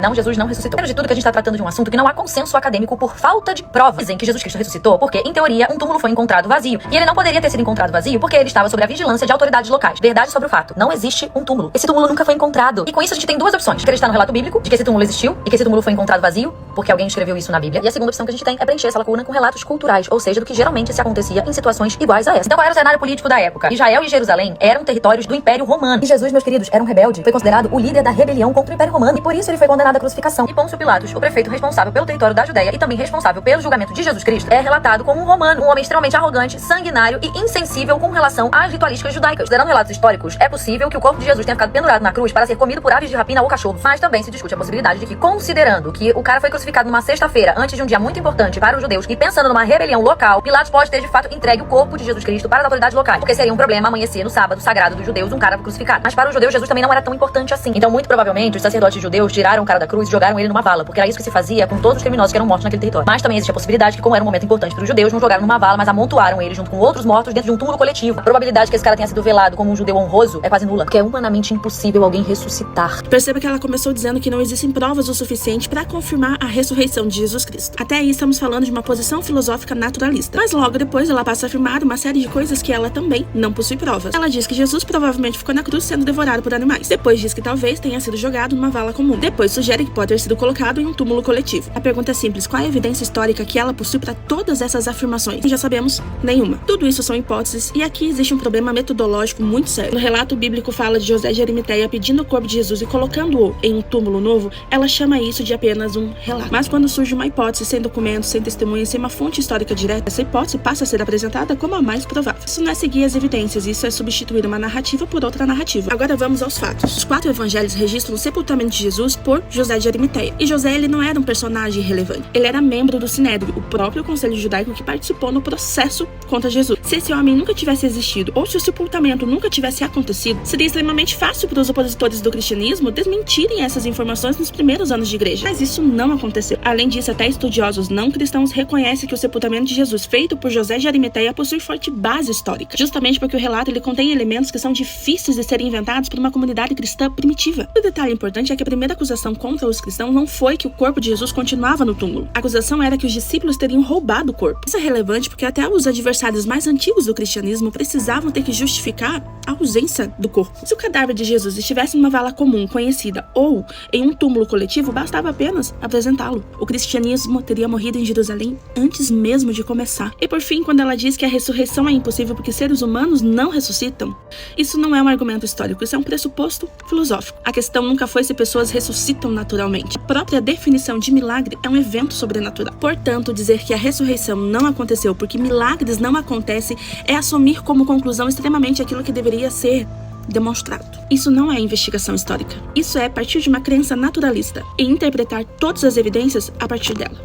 Não, Jesus não ressuscitou. Primeiro de tudo que a gente tá tratando de um assunto que não há consenso acadêmico por falta de provas. Dizem que Jesus Cristo ressuscitou porque, em teoria, um túmulo foi encontrado vazio. E ele não poderia ter sido encontrado vazio porque ele estava sob a vigilância de autoridades locais. Verdade sobre o fato. Não existe um túmulo. Esse túmulo nunca foi encontrado. E com isso a gente tem duas opções. Acreditar no relato bíblico de que esse túmulo existiu e que esse túmulo foi encontrado vazio porque alguém escreveu isso na Bíblia. E a segunda opção que a gente tem é preencher essa lacuna com relatos culturais, ou seja, do que geralmente se acontecia em situações iguais a essa. Então qual era o cenário político da época? Israel e Jerusalém eram territórios do Império Romano. E Jesus, meus queridos, era um rebelde. Foi considerado o líder da rebelião contra o Império Romano. E por isso ele foi condenado à crucificação. E Pôncio Pilatos, o prefeito responsável pelo território da Judéia e também responsável pelo julgamento de Jesus Cristo, é relatado como um romano, um homem extremamente arrogante, sanguinário e insensível com relação às ritualísticas judaicas. Considerando relatos históricos, é possível que o corpo de Jesus tenha ficado pendurado na cruz para ser comido por aves de rapina ou cachorro. Mas também se discute a possibilidade de que, considerando que o cara foi crucificado numa sexta-feira, antes de um dia muito importante para os judeus, e pensando numa rebelião local, Pilatos pode ter de fato entregue o corpo de Jesus Cristo para as autoridades locais, porque seria um problema amanhecer no sábado sagrado dos judeus um cara crucificado. Mas para os judeus, Jesus também não era tão importante assim. Então, muito provavelmente, os sacerdotes judeus tiraram o cara da cruz e jogaram ele numa vala, porque era isso que se fazia com todos os criminosos que eram mortos naquele território. Mas também existe a possibilidade que, como era um momento importante para os judeus, não jogaram numa vala, mas amontoaram ele junto com outros mortos dentro de um túmulo coletivo. A probabilidade que esse cara tenha sido velado como um judeu honroso é quase nula, porque é humanamente impossível alguém ressuscitar. Perceba que ela começou dizendo que não existem provas o suficiente para confirmar a ressurreição de Jesus Cristo. Até aí estamos falando de uma posição filosófica naturalista. Mas logo depois ela passa a afirmar uma série de coisas que ela também não possui provas. Ela diz que Jesus provavelmente ficou na cruz sendo devorado por animais. Depois diz que talvez tenha sido jogado numa vala comum. Depois sugere que pode ter sido colocado em um túmulo coletivo. A pergunta é simples: qual é a evidência histórica que ela possui para todas essas afirmações? E já sabemos, nenhuma. Tudo isso são hipóteses e aqui existe um problema metodológico muito sério. No relato bíblico fala de José de Arimateia pedindo o corpo de Jesus e colocando-o em um túmulo novo, ela chama isso de apenas um relato. Mas quando surge uma hipótese sem documentos, sem testemunhas, sem uma fonte histórica direta, essa hipótese passa a ser apresentada como a mais provável. Isso não é seguir as evidências, isso é substituir uma narrativa por outra narrativa. Agora vamos aos fatos. Os 4 evangelhos registram o sepultamento de Jesus por José de Arimateia. E José, ele não era um personagem irrelevante. Ele era membro do Sinédrio, o próprio conselho judaico que participou no processo contra Jesus. Se esse homem nunca tivesse existido, ou se o sepultamento nunca tivesse acontecido, seria extremamente fácil para os opositores do cristianismo desmentirem essas informações nos primeiros anos de igreja. Mas isso não aconteceu. Além disso, até estudiosos não cristãos reconhecem que o sepultamento de Jesus feito por José de Arimateia possui forte base histórica, justamente porque o relato ele contém elementos que são difíceis de serem inventados por uma comunidade cristã primitiva. O detalhe importante é que a primeira acusação contra os cristãos não foi que o corpo de Jesus continuava no túmulo. A acusação era que os discípulos teriam roubado o corpo. Isso é relevante porque até os adversários mais antigos do cristianismo precisavam ter que justificar a ausência do corpo. Se o cadáver de Jesus estivesse numa vala comum, conhecida, ou em um túmulo coletivo, bastava apenas apresentá-lo. O cristianismo teria morrido em Jerusalém antes mesmo de começar. E por fim, quando ela diz que a ressurreição é impossível porque seres humanos não ressuscitam, isso não é um argumento histórico, isso é um pressuposto filosófico. A questão nunca foi se pessoas ressuscitam naturalmente. A própria definição de milagre é um evento sobrenatural. Portanto, dizer que a ressurreição não aconteceu porque milagres não acontecem é assumir como conclusão extremamente aquilo que deveria ser demonstrado. Isso não é investigação histórica. Isso é partir de uma crença naturalista e interpretar todas as evidências a partir dela.